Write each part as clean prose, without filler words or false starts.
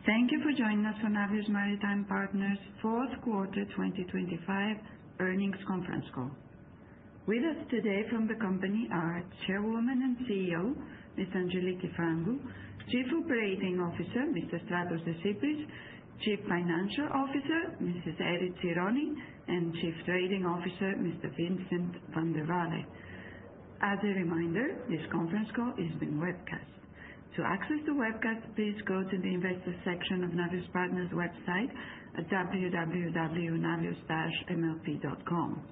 Thank you for joining us for Navios Maritime Partners' fourth quarter 2025 earnings conference call. With us today from the company are Chairwoman and CEO, Ms. Angeliki Frangou, Chief Operating Officer, Mr. Stratos Desypris, Chief Financial Officer, Mrs. Erifili Tsironi, and Chief Trading Officer, Mr. Vincent van der Walle. As a reminder, this conference call is being webcast. To access the webcast, please go to the Investors section of Navios Partners' website at www.navios-mlp.com.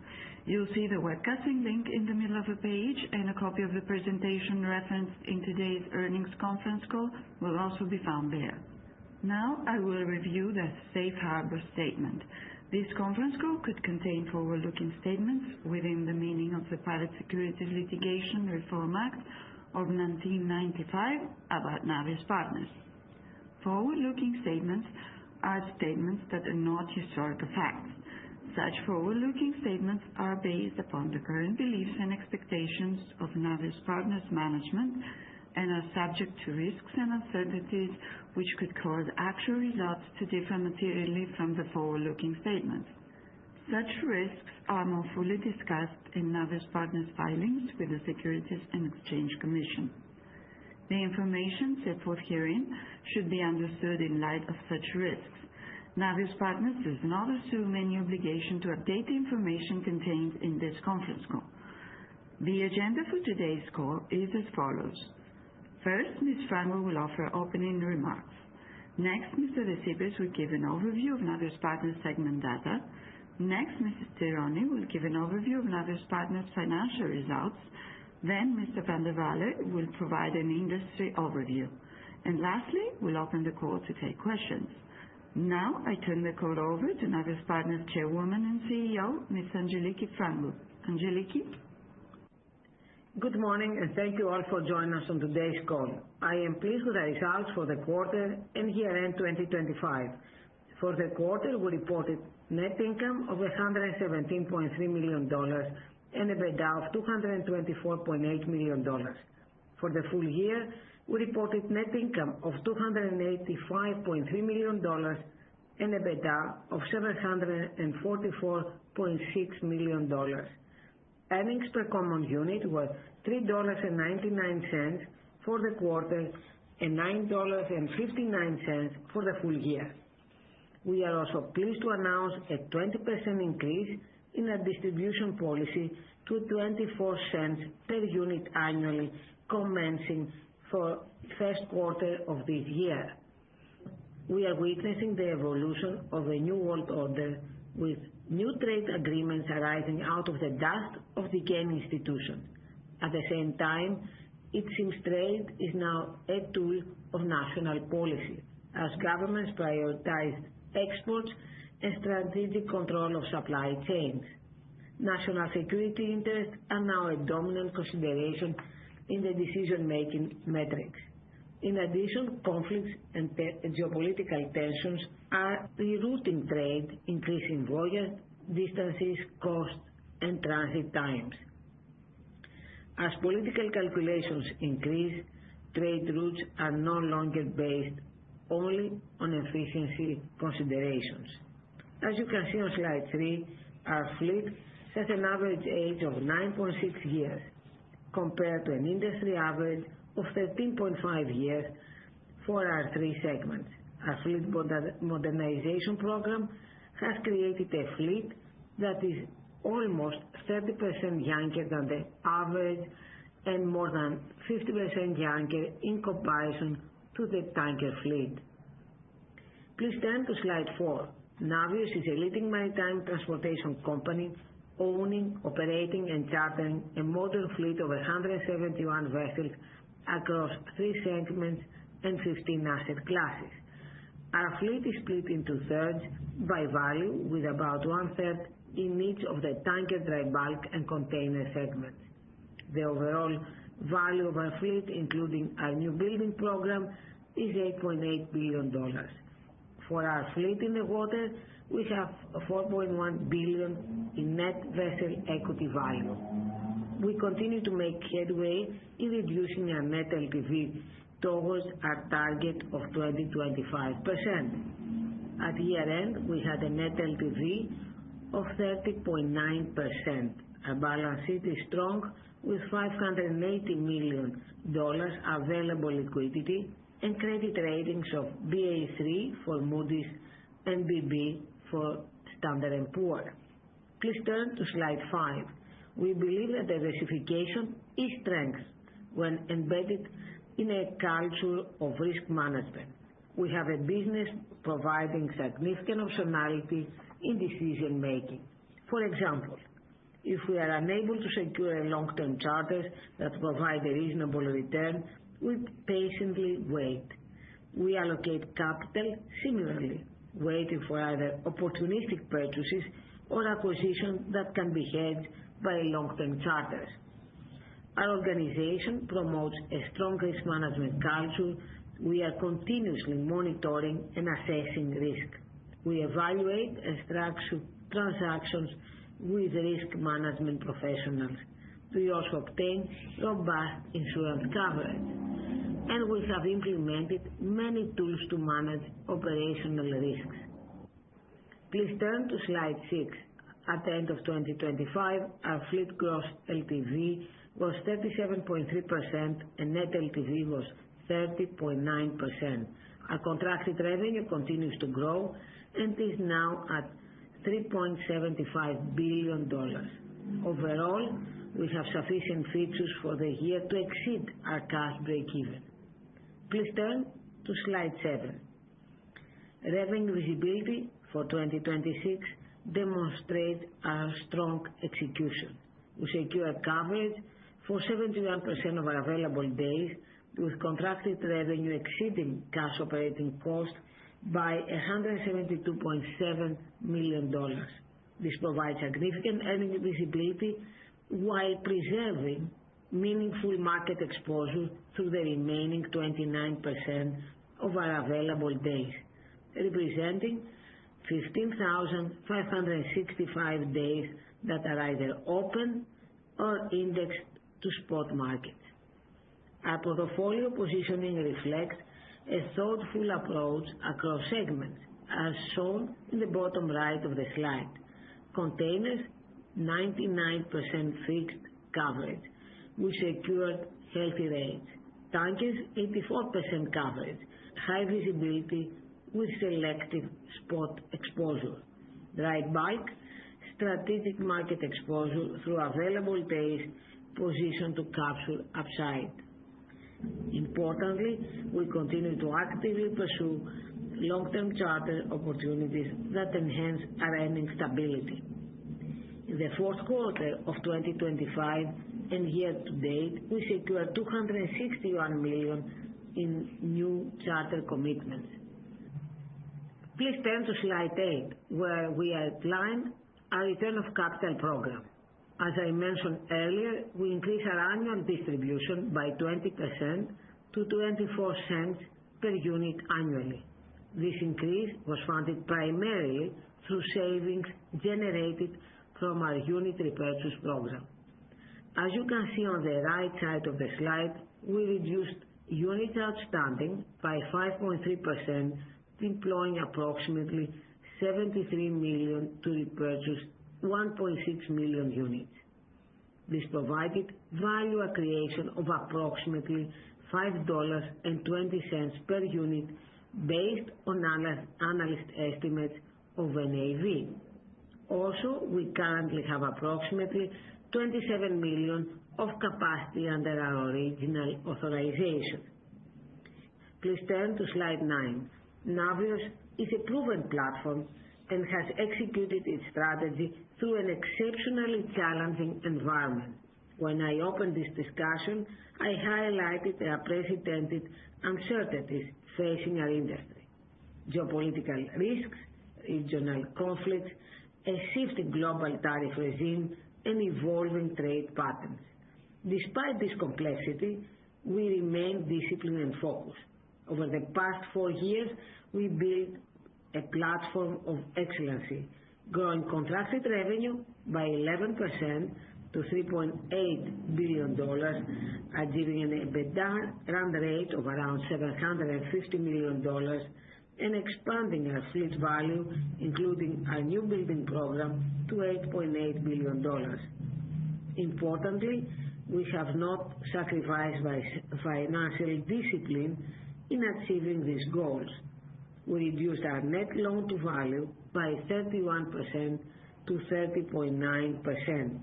You'll see the webcasting link in the middle of the page, and a copy of the presentation referenced in today's earnings conference call will also be found there. Now I will review the Safe Harbor Statement. This conference call could contain forward-looking statements within the meaning of the Private Securities Litigation Reform Act of 1995 about Navios Partners. Forward-looking statements are statements that are not historical facts. Such forward-looking statements are based upon the current beliefs and expectations of Navios Partners management and are subject to risks and uncertainties which could cause actual results to differ materially from the forward-looking statements. Such risks are more fully discussed in Navios Partners filings with the Securities and Exchange Commission. The information set forth herein should be understood in light of such risks. Navios Partners does not assume any obligation to update the information contained in this conference call. The agenda for today's call is as follows. First, Ms. Frangou will offer opening remarks. Next, Mr. Desypris will give an overview of Navios Partners segment data. Next, Mrs. Tsironi will give an overview of Navios Partners' financial results. Then, Mr. van der Walle will provide an industry overview. And lastly, we'll open the call to take questions. Now, I turn the call over to Navios Partners Chairwoman and CEO, Ms. Angeliki Frangou. Angeliki? Good morning, and thank you all for joining us on today's call. I am pleased with the results for the quarter and year-end 2025. For the quarter, we reported net income of $117.3 million and EBITDA of $224.8 million. For the full year, we reported net income of $285.3 million and EBITDA of $744.6 million. Earnings per common unit were $3.99 for the quarter and $9.59 for the full year. We are also pleased to announce a 20% increase in our distribution policy to 24 cents per unit annually, commencing for first quarter of this year. We are witnessing the evolution of a new world order with new trade agreements arising out of the dust of decaying institutions. At the same time, it seems trade is now a tool of national policy as governments prioritize exports and strategic control of supply chains. National security interests are now a dominant consideration in the decision-making metrics. In addition, conflicts and geopolitical tensions are rerouting trade, increasing voyage distances, costs, and transit times. As political calculations increase, trade routes are no longer based only on efficiency considerations. As you can see on slide 3, our fleet has an average age of 9.6 years compared to an industry average of 13.5 years for our 3 segments. Our fleet modernization program has created a fleet that is almost 30% younger than the average and more than 50% younger in comparison to the tanker fleet. Please turn to slide 4. Navios is a leading maritime transportation company owning, operating, and chartering a modern fleet of 171 vessels across 3 segments and 15 asset classes. Our fleet is split into thirds by value, with about 1/3 in each of the tanker, dry bulk, and container segments. The overall value of our fleet, including our new building program, is $8.8 billion. For our fleet in the water, we have $4.1 billion in net vessel equity value. We continue to make headway in reducing our net LTV towards our target of 20-25%. At year-end, we had a net LTV of 30.9%. Our balance sheet is strong with $580 million available liquidity and credit ratings of Ba3 for Moody's and BB for Standard & Poor's. Please turn to slide 5. We believe that diversification is strength when embedded in a culture of risk management. We have a business providing significant optionality in decision making. For example, if we are unable to secure a long-term charters that provide a reasonable return, we patiently wait. We allocate capital similarly, waiting for either opportunistic purchases or acquisitions that can be hedged by long-term charters. Our organization promotes a strong risk management culture. We are continuously monitoring and assessing risk. We evaluate and structure transactions with risk management professionals. We also obtain robust insurance coverage, and we have implemented many tools to manage operational risks. Please turn to slide 6. At the end of 2025, our fleet gross LTV was 37.3% and net LTV was 30.9%. Our contracted revenue continues to grow and is now at $3.75 billion. Overall, we have sufficient features for the year to exceed our cash break-even. Please turn to slide 7. Revenue visibility for 2026 demonstrates our strong execution. We secure coverage for 71% of our available days, with contracted revenue exceeding cash operating costs by $172.7 million. This provides significant earning visibility while preserving meaningful market exposure through the remaining 29% of our available days, representing 15,565 days that are either open or indexed to spot markets. Our portfolio positioning reflects a thoughtful approach across segments, as shown in the bottom right of the slide. Containers, 99% fixed coverage. We secured healthy rates. Tankers, 84% coverage. High visibility with selective spot exposure. Dry bulk, strategic market exposure through available days positioned to capture upside. Importantly, we continue to actively pursue long-term charter opportunities that enhance our earning stability. In the fourth quarter of 2025 and year to date, we secured $261 million in new charter commitments. Please turn to slide 8, where we outline our return of capital program. As I mentioned earlier, we increased our annual distribution by 20% to 24 cents per unit annually. This increase was funded primarily through savings generated from our unit repurchase program. As you can see on the right side of the slide, we reduced units outstanding by 5.3%, deploying approximately $73 million to repurchase 1.6 million units. This provided value accretion of approximately $5.20 per unit based on analyst estimates of NAV. Also, we currently have approximately $27 million of capacity under our original authorization. Please turn to slide 9. Navios is a proven platform and has executed its strategy through an exceptionally challenging environment. When I opened this discussion, I highlighted the unprecedented uncertainties facing our industry. Geopolitical risks, regional conflicts, a shifting global tariff regime, and evolving trade patterns. Despite this complexity, we remain disciplined and focused. Over the past 4 years, we built a platform of excellency, growing contracted revenue by 11%, to $3.8 billion, achieving an EBITDA run rate of around $750 million and expanding our fleet value, including our new building program, to $8.8 billion. Importantly, we have not sacrificed financial discipline in achieving these goals. We reduced our net loan to value by 31% to 30.9%.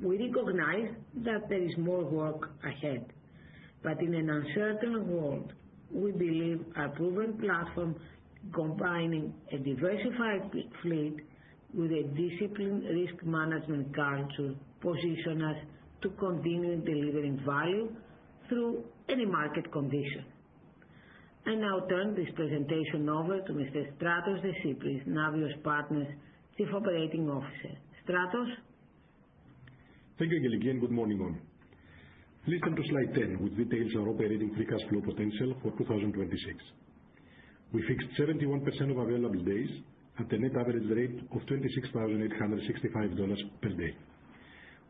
We recognize that there is more work ahead, but in an uncertain world, we believe our proven platform, combining a diversified fleet with a disciplined risk management culture, position us to continue delivering value through any market condition. I now turn this presentation over to Mr. Stratos Desypris, Navios Partners Chief Operating Officer. Stratos? Thank you, Angeliki, and good morning all. Please turn to slide 10, which details our operating free cash flow potential for 2026. We fixed 71% of available days at a net average rate of $26,865 per day.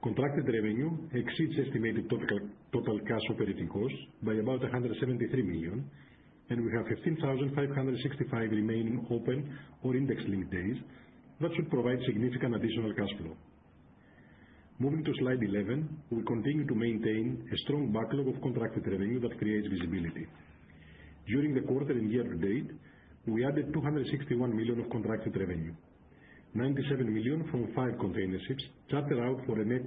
Contracted revenue exceeds estimated total cash operating costs by about $173 million, and we have 15,565 remaining open or index-linked days that should provide significant additional cash flow. Moving to slide 11, we continue to maintain a strong backlog of contracted revenue that creates visibility. During the quarter and year to date, we added $261 million of contracted revenue, $97 million from 5 container ships chartered out for a net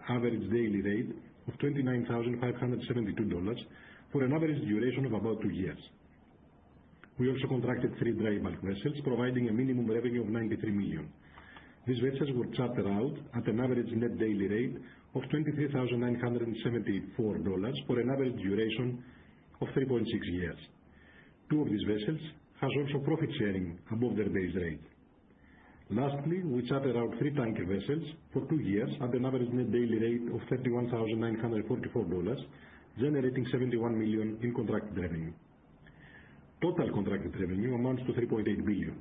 average daily rate of $29,572 for an average duration of about 2 years. We also contracted 3 dry bulk vessels, providing a minimum revenue of $93 million. These vessels were chartered out at an average net daily rate of $23,974 for an average duration of 3.6 years. 2 of these vessels has also profit sharing above their base rate. Lastly, we chartered out 3 tanker vessels for 2 years at an average net daily rate of $31,944, generating $71 million in contracted revenue. Total contracted revenue amounts to $3.8 billion.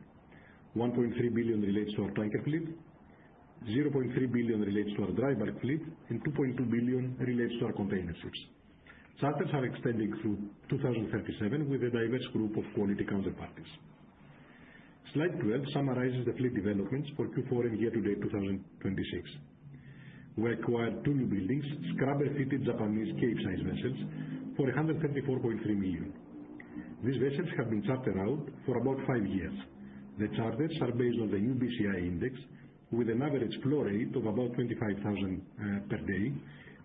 $1.3 billion relates to our tanker fleet, $0.3 billion relates to our dry bulk fleet, and $2.2 billion relates to our container ships. Charters are extending through 2037 with a diverse group of quality counterparties. Slide 12 summarizes the fleet developments for Q4 and year-to-date 2026. We acquired 2 new buildings, scrubber-fitted Japanese Capesize vessels for $134.3 million. These vessels have been chartered out for about 5 years. The charters are based on the new BCI index with an average floor rate of about $25,000 per day,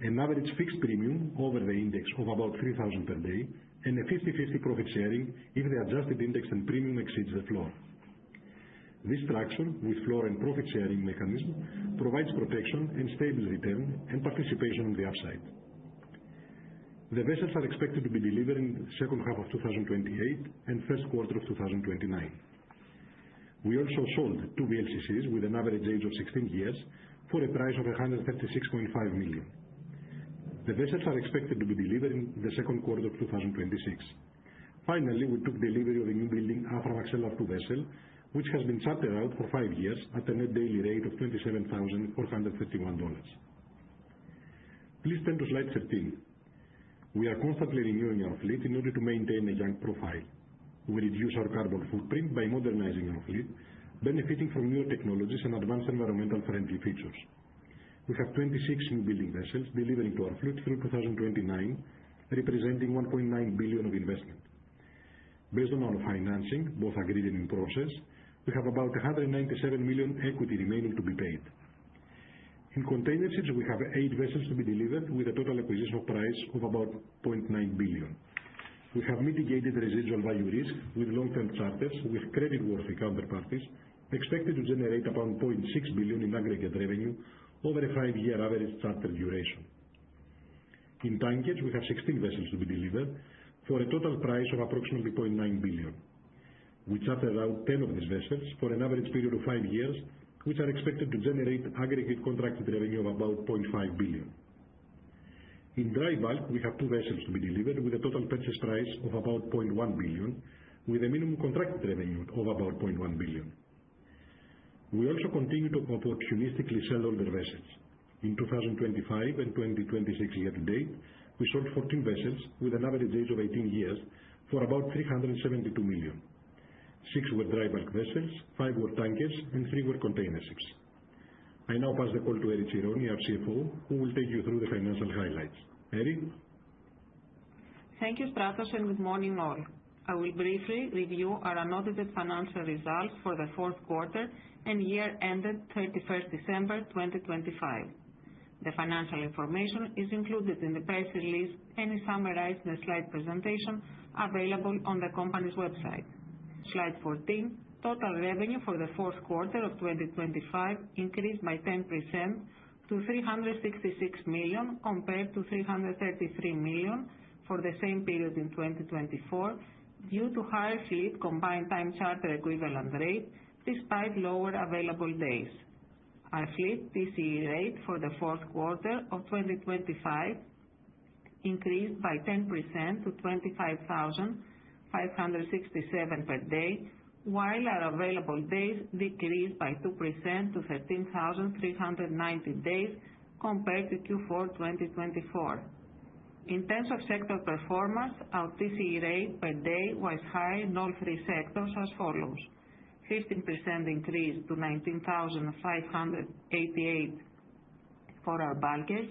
an average fixed premium over the index of about $3,000 per day, and a 50-50 profit sharing if the adjusted index and premium exceeds the floor. This structure, with floor and profit sharing mechanism, provides protection and stable return and participation on the upside. The vessels are expected to be delivered in the second half of 2028 and first quarter of 2029. We also sold 2 VLCCs with an average age of 16 years for a price of $136.5 million. The vessels are expected to be delivered in the second quarter of 2026. Finally, we took delivery of a new building Aframax LR2 vessel, which has been chartered out for 5 years at a net daily rate of $27,431. Please turn to slide 13. We are constantly renewing our fleet in order to maintain a young profile. We reduce our carbon footprint by modernizing our fleet, benefiting from newer technologies and advanced environmental friendly features. We have 26 new building vessels delivering to our fleet through 2029, representing $1.9 billion of investment. Based on our financing, both agreed and in process, we have about $197 million equity remaining to be paid. In container ships, we have 8 vessels to be delivered with a total acquisition price of about $0.9 billion. We have mitigated residual value risk with long-term charters with credit-worthy counterparties expected to generate about $0.6 billion in aggregate revenue over a 5-year average charter duration. In tankers, we have 16 vessels to be delivered for a total price of approximately $0.9 billion. We chartered out 10 of these vessels for an average period of 5 years, which are expected to generate aggregate contracted revenue of about $0.5 billion. In dry bulk, we have 2 vessels to be delivered with a total purchase price of about $0.1 billion, with a minimum contracted revenue of about $0.1 billion. We also continue to opportunistically sell older vessels. In 2025 and 2026 year to date, we sold 14 vessels with an average age of 18 years for about $372 million. 6 were dry bulk vessels, 5 were tankers, and 3 were container ships. I now pass the call to Eri Tsironi, our CFO, who will take you through the financial highlights. Eri? Thank you, Stratos, and good morning all. I will briefly review our unaudited financial results for the fourth quarter and year ended 31st December 2025. The financial information is included in the press release and is summarized in the slide presentation available on the company's website. Slide 14, total revenue for the fourth quarter of 2025 increased by 10% to $366 million compared to $333 million for the same period in 2024 due to higher fleet combined time charter equivalent rate despite lower available days. Our fleet TCE rate for the fourth quarter of 2025 increased by 10% to $25,567 per day, while our available days decreased by 2% to 13,390 days compared to Q4 2024. In terms of sector performance, our TCE rate per day was high in all 3 sectors as follows: 15% increase to $19,588 for our bulkers,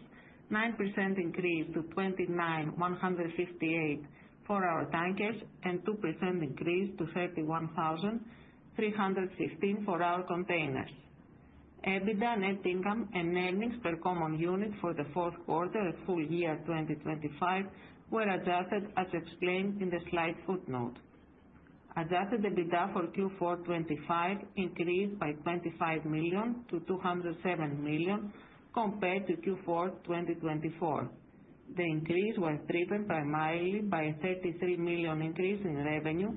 9% increase to $29,158 for our tankers, and 2% increase to $31,315 for our containers. EBITDA, net income, and earnings per common unit for the fourth quarter and full year 2025 were adjusted as explained in the slide footnote. Adjusted EBITDA for Q4 2025 increased by $25 million to $207 million compared to Q4 2024. The increase was driven primarily by a $33 million increase in revenue,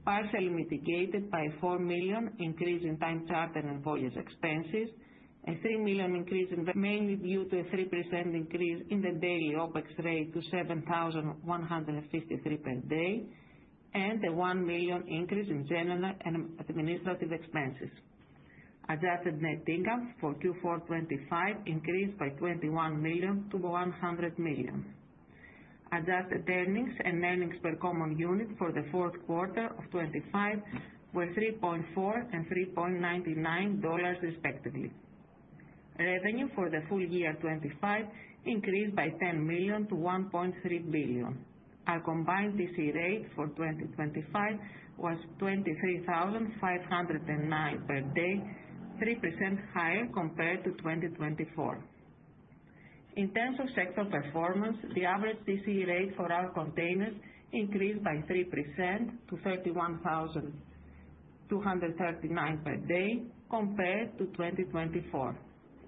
partially mitigated by a $4 million increase in time charter and voyage expenses, a $3 million increase mainly due to a 3% increase in the daily OPEX rate to $7,153 per day, and a $1 million increase in general and administrative expenses. Adjusted net income for Q4 2025 increased by $21 million to $100 million. Adjusted earnings and earnings per common unit for the fourth quarter of 2025 were $3.4 and $3.99 respectively. Revenue for the full year 2025 increased by $10 million to $1.3 billion. Our combined TCE rate for 2025 was $23,509 per day, 3% higher compared to 2024. In terms of sector performance, the average TCE rate for our containers increased by 3% to $31,239 per day compared to 2024.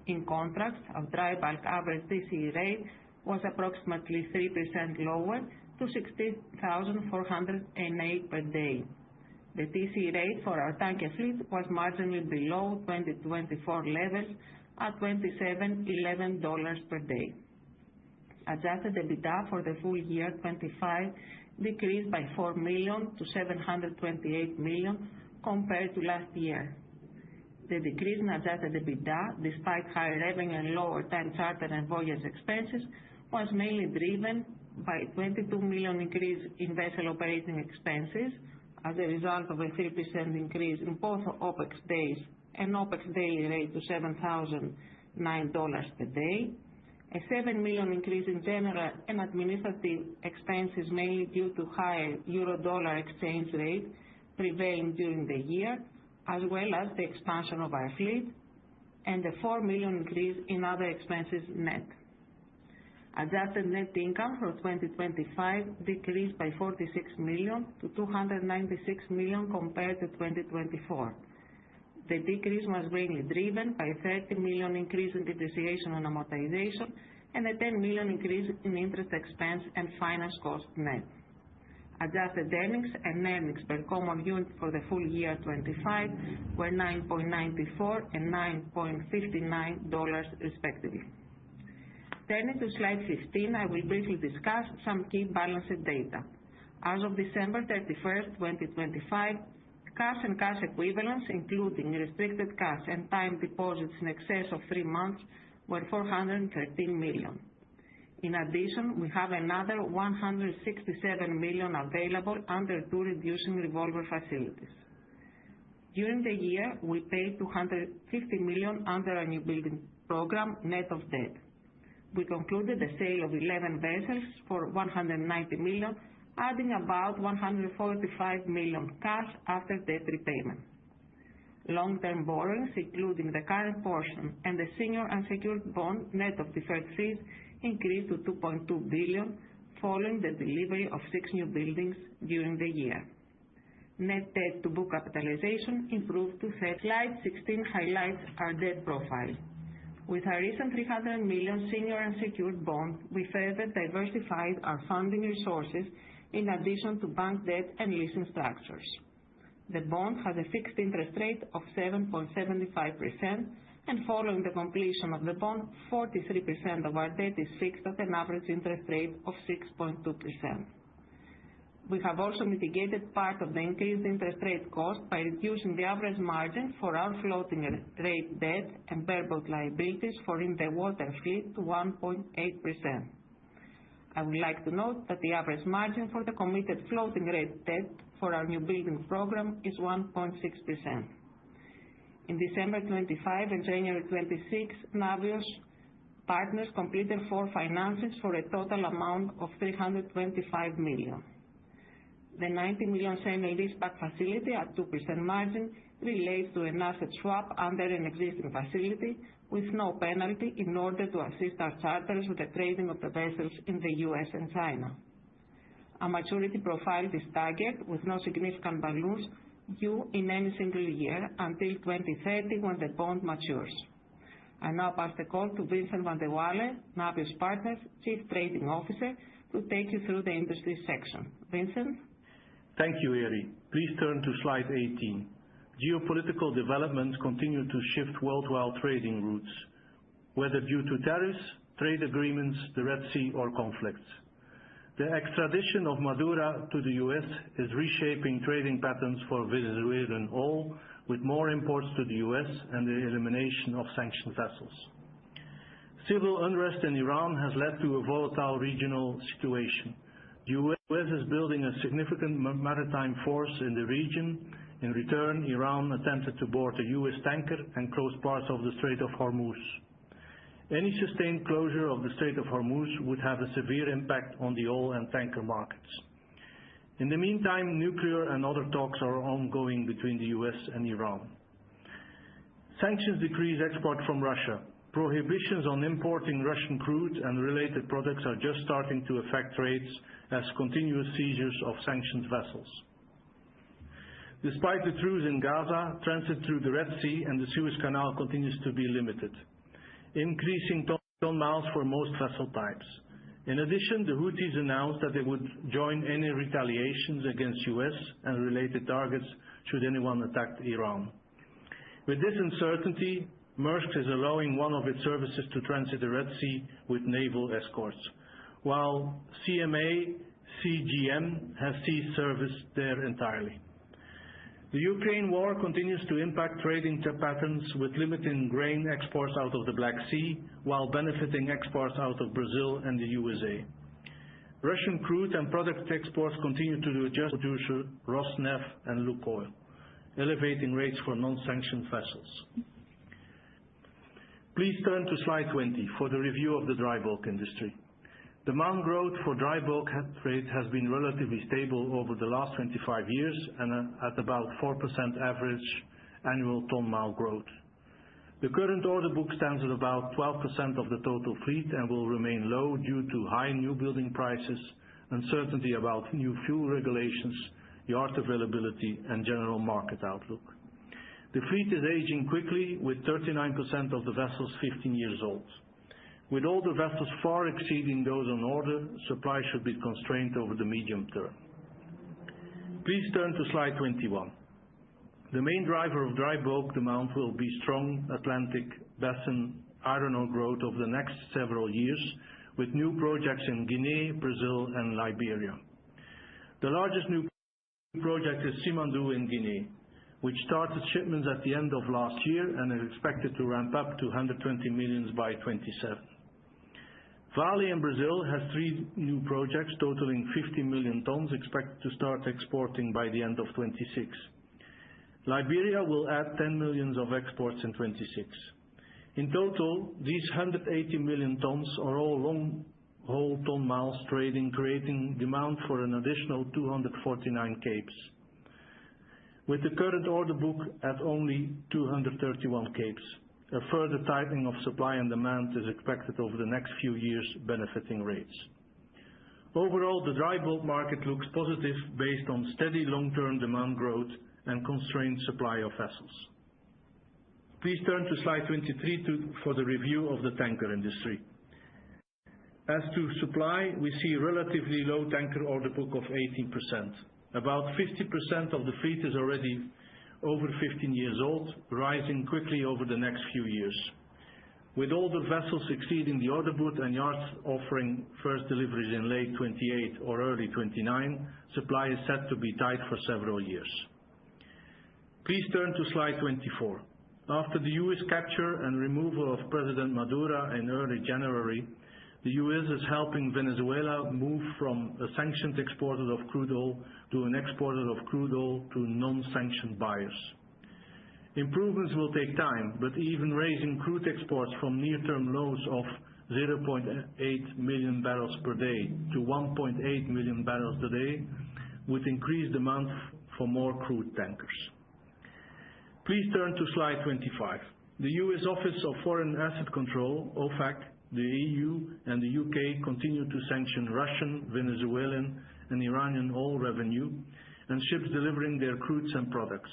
In contrast, our dry bulk average TCE rate was approximately 3% lower to $16,408 per day. The TCE rate for our tanker fleet was marginally below 2024 levels at $27,11 per day. Adjusted EBITDA for the full year 2025 decreased by $4 million to $728 million compared to last year. The decrease in adjusted EBITDA, despite higher revenue and lower time charter and voyage expenses, was mainly driven by a $22 million increase in vessel operating expenses as a result of a 3% increase in both OPEX days and OPEX daily rate to $7,009 per day, a $7 million increase in general and administrative expenses mainly due to higher euro-dollar exchange rate prevailing during the year, as well as the expansion of our fleet, and a $4 million increase in other expenses net. Adjusted net income for 2025 decreased by $46 million to $296 million compared to 2024. The decrease was mainly driven by a $30 million increase in depreciation and amortization and a $10 million increase in interest expense and finance cost net. Adjusted earnings and earnings per common unit for the full year 2025 were $9.94 and $9.59 respectively. Turning to slide 15, I will briefly discuss some key balance sheet data. As of December 31st, 2025, cash and cash equivalents, including restricted cash and time deposits in excess of 3 months, were $413 million. In addition, we have another $167 million available under two reducing revolver facilities. During the year, we paid $250 million under our new building program, net of debt. We concluded the sale of 11 vessels for $190 million, adding about $145 million cash after debt repayment. Long-term borrowings, including the current portion and the senior unsecured bond net of deferred fees, increased to $2.2 billion following the delivery of 6 new buildings during the year. Net debt to book capitalization improved to 30. Slide 16 highlights our debt profile. With our recent $300 million senior unsecured bond, we further diversified our funding resources in addition to bank debt and leasing structures. The bond has a fixed interest rate of 7.75%, and following the completion of the bond, 43% of our debt is fixed at an average interest rate of 6.2%. We have also mitigated part of the increased interest rate cost by reducing the average margin for our floating rate debt and bareboat liabilities for in-the-water fleet to 1.8%. I would like to note that the average margin for the committed floating rate debt for our new building program is 1.6%. In December 25 and January 26, Navios partners completed 4 financings for a total amount of $325 million. The $90 million sale and leaseback facility at 2% margin relates to an asset swap under an existing facility with no penalty in order to assist our charterers with the trading of the vessels in the U.S. and China. Our maturity profile is staggered with no significant balloons due in any single year until 2030 when the bond matures. I now pass the call to Vincent Van de Walle, Navios Partners Chief Trading Officer, to take you through the industry section. Vincent? Thank you, Eri. Please turn to slide 18. Geopolitical developments continue to shift worldwide trading routes, whether due to tariffs, trade agreements, the Red Sea, or conflicts. The extradition of Maduro to the U.S. is reshaping trading patterns for Venezuelan oil, with more imports to the U.S. and the elimination of sanctioned vessels. Civil unrest in Iran has led to a volatile regional situation. The U.S. is building a significant maritime force in the region. In return, Iran attempted to board a U.S. tanker and close parts of the Strait of Hormuz. Any sustained closure of the Strait of Hormuz would have a severe impact on the oil and tanker markets. In the meantime, nuclear and other talks are ongoing between the U.S. and Iran. Sanctions decrease export from Russia. Prohibitions on importing Russian crude and related products are just starting to affect trades as continuous seizures of sanctioned vessels. Despite the truce in Gaza, transit through the Red Sea and the Suez Canal continues to be limited, increasing ton miles for most vessel types. In addition, the Houthis announced that they would join any retaliations against U.S. and related targets should anyone attack Iran. With this uncertainty, Maersk is allowing one of its services to transit the Red Sea with naval escorts, while CMA CGM has ceased service there entirely. The Ukraine war continues to impact trading patterns, with limiting grain exports out of the Black Sea while benefiting exports out of Brazil and the USA. Russian crude and product exports continue to adjust producer Rosneft and Lukoil, elevating rates for non-sanctioned vessels. Please turn to slide 20 for the review of the dry bulk industry. Demand growth for dry bulk trade has been relatively stable over the last 25 years and at about 4% average annual ton-mile growth. The current order book stands at about 12% of the total fleet and will remain low due to high new building prices, uncertainty about new fuel regulations, yard availability, and general market outlook. The fleet is aging quickly, with 39% of the vessels 15 years old. With all the vessels far exceeding those on order, supply should be constrained over the medium term. Please turn to slide 21. The main driver of dry bulk demand will be strong Atlantic Basin iron ore growth over the next several years, with new projects in Guinea, Brazil, and Liberia. The largest new project is Simandou in Guinea, which started shipments at the end of last year and is expected to ramp up to 120 million by 27. Vale in Brazil has 3 new projects totaling 50 million tons expected to start exporting by the end of 26. Liberia will add 10 million of exports in 26. In total, these 180 million tons are all long-haul ton miles trading, creating demand for an additional 249 capes. With the current order book at only 231 capes, a further tightening of supply and demand is expected over the next few years, benefiting rates. Overall, the dry bulk market looks positive based on steady long-term demand growth and constrained supply of vessels. Please turn to slide 23 for the review of the tanker industry. As to supply, we see a relatively low tanker order book of 18%. About 50% of the fleet is already over 15 years old, rising quickly over the next few years. With older vessels exceeding the order book and yards offering first deliveries in late 28 or early 29, supply is set to be tight for several years. Please turn to slide 24. After the U.S. capture and removal of President Maduro in early January, the U.S. is helping Venezuela move from a sanctioned exporter of crude oil to an exporter of crude oil to non-sanctioned buyers. Improvements will take time, but even raising crude exports from near-term lows of 0.8 million barrels per day to 1.8 million barrels a day would increase demand for more crude tankers. Please turn to slide 25. The U.S. Office of Foreign Asset Control, OFAC, the EU and the UK continue to sanction Russian, Venezuelan and Iranian oil revenue and ships delivering their crudes and products.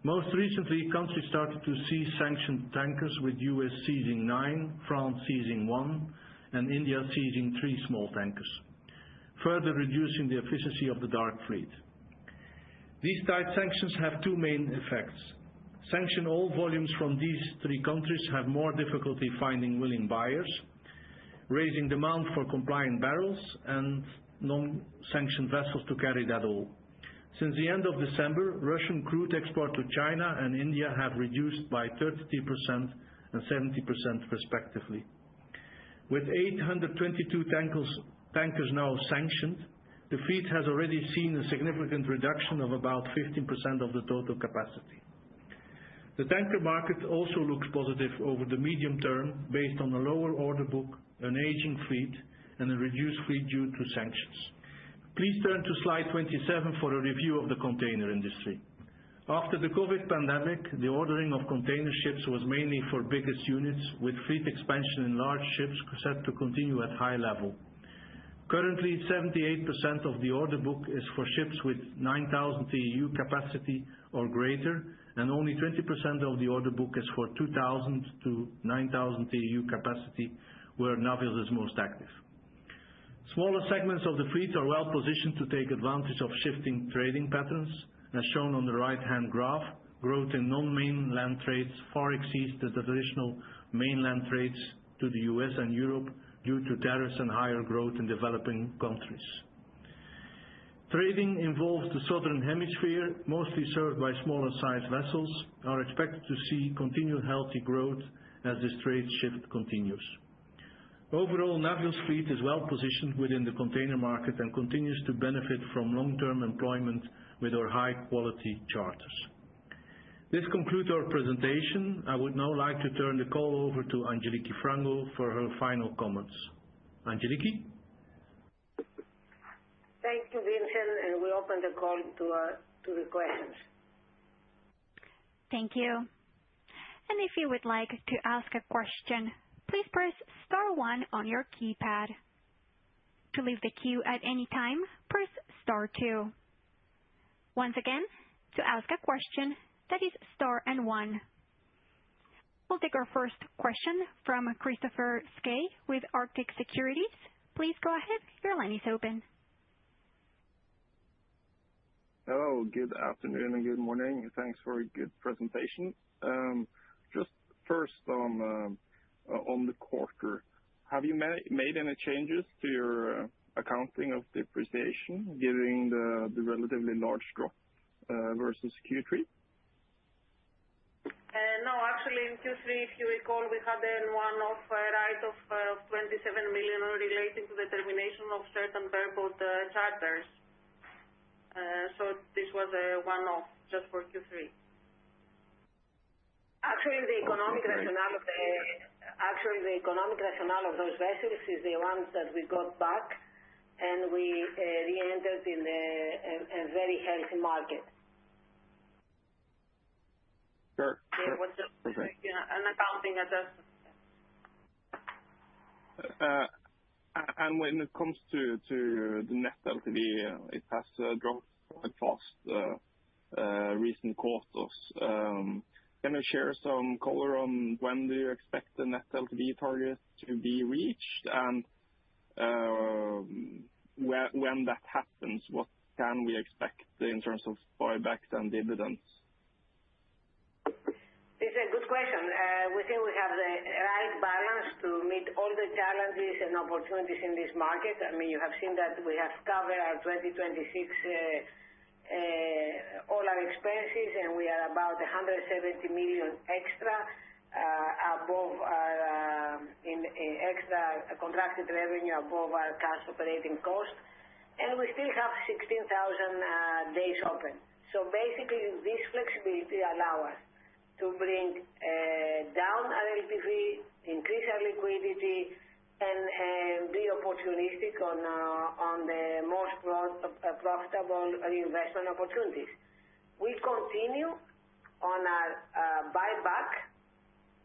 Most recently, countries started to seize sanctioned tankers, with US seizing 9, France seizing 1 and India seizing 3 small tankers, further reducing the efficiency of the dark fleet. These tight sanctions have 2 main effects. Sanction all volumes from these 3 countries have more difficulty finding willing buyers, raising demand for compliant barrels and non-sanctioned vessels to carry that oil. Since the end of December, Russian crude export to China and India have reduced by 30% and 70% respectively. With 822 tankers now sanctioned, the fleet has already seen a significant reduction of about 15% of the total capacity. The tanker market also looks positive over the medium term based on a lower order book, an aging fleet and a reduced fleet due to sanctions. Please turn to slide 27 for a review of the container industry. After the COVID pandemic, the ordering of container ships was mainly for biggest units, with fleet expansion in large ships set to continue at high level. Currently, 78% of the order book is for ships with 9,000 TEU capacity or greater, and only 20% of the order book is for 2,000 to 9,000 TEU capacity, where Navios is most active. Smaller segments of the fleet are well positioned to take advantage of shifting trading patterns. As shown on the right-hand graph, growth in non-mainland trades far exceeds the traditional mainland trades to the US and Europe due to tariffs and higher growth in developing countries. Trading involves the southern hemisphere, mostly served by smaller sized vessels, are expected to see continued healthy growth as this trade shift continues. Overall, Navios fleet is well positioned within the container market and continues to benefit from long-term employment with our high-quality charters. This concludes our presentation. I would now like to turn the call over to Angeliki Frangou for her final comments. Angeliki? Thank you, Vincent, and we open the call to the questions. Thank you. And if you would like to ask a question, please press star 1 on your keypad. To leave the queue at any time, press star 2. Once again, to ask a question, that is star and 1. We'll take our first question from Christopher Skay with Arctic Securities. Please go ahead. Your line is open. Hello, good afternoon and good morning. Thanks for a good presentation. Just first on the quarter, have you made any changes to your accounting of depreciation, given the relatively large drop versus Q3? No, actually in Q3, if you recall, we had a one-off write-off of $27 million relating to the termination of certain bareboat charters. So this was a one-off just for Q3. Actually, the economic rationale of those vessels is the ones that we got back, and we re-entered in a very healthy market. Sure. It was just an accounting adjustment. And when it comes to the net LTV, it has dropped quite fast recent quarters. Can you share some color on when do you expect the net LTV target to be reached, and when that happens, what can we expect in terms of buybacks and dividends? It's a good question. We think we have the right balance to meet all the challenges and opportunities in this market. I mean, you have seen that we have covered our 2026 all our expenses, and we are about $170 million extra above our extra contracted revenue above our cash operating cost, and we still have 16,000 days open. So basically, this flexibility allows us to bring down our LTV, increase our liquidity, and be opportunistic on the most profitable investment opportunities. We continue on our buyback,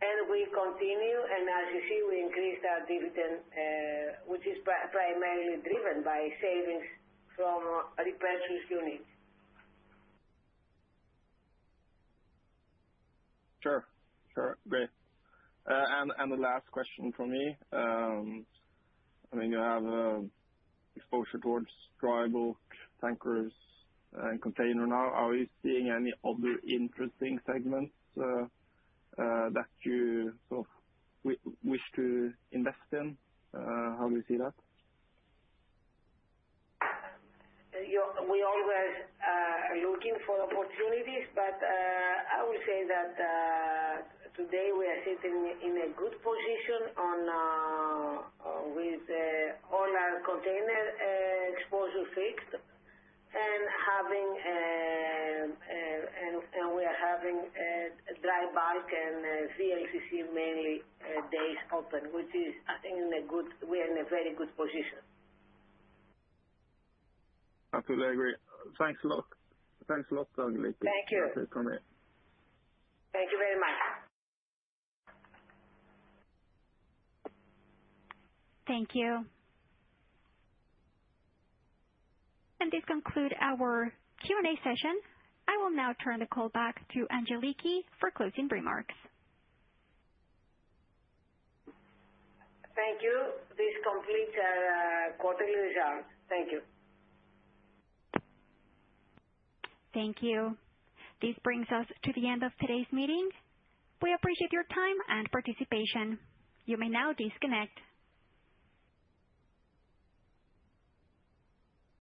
and we continue, and as you see, we increased our dividend, which is primarily driven by savings from repurchase units. Sure. Great. And the last question from me. I mean, you have exposure towards dry bulk, tankers, and container now. Are you seeing any other interesting segments that you sort of wish to invest in? How do you see that? We always are looking for opportunities, but I will say that today we are sitting in a good position with all our container exposure fixed, and we are having dry bulk and VLCC mainly days open, which is, I think, we are in a very good position. Absolutely agree. Thanks a lot. Thank you. That's it from me. Thank you very much. Thank you. And this concludes our Q&A session. I will now turn the call back to Angeliki for closing remarks. Thank you. This completes our quarterly results. Thank you. Thank you. This brings us to the end of today's meeting. We appreciate your time and participation. You may now disconnect.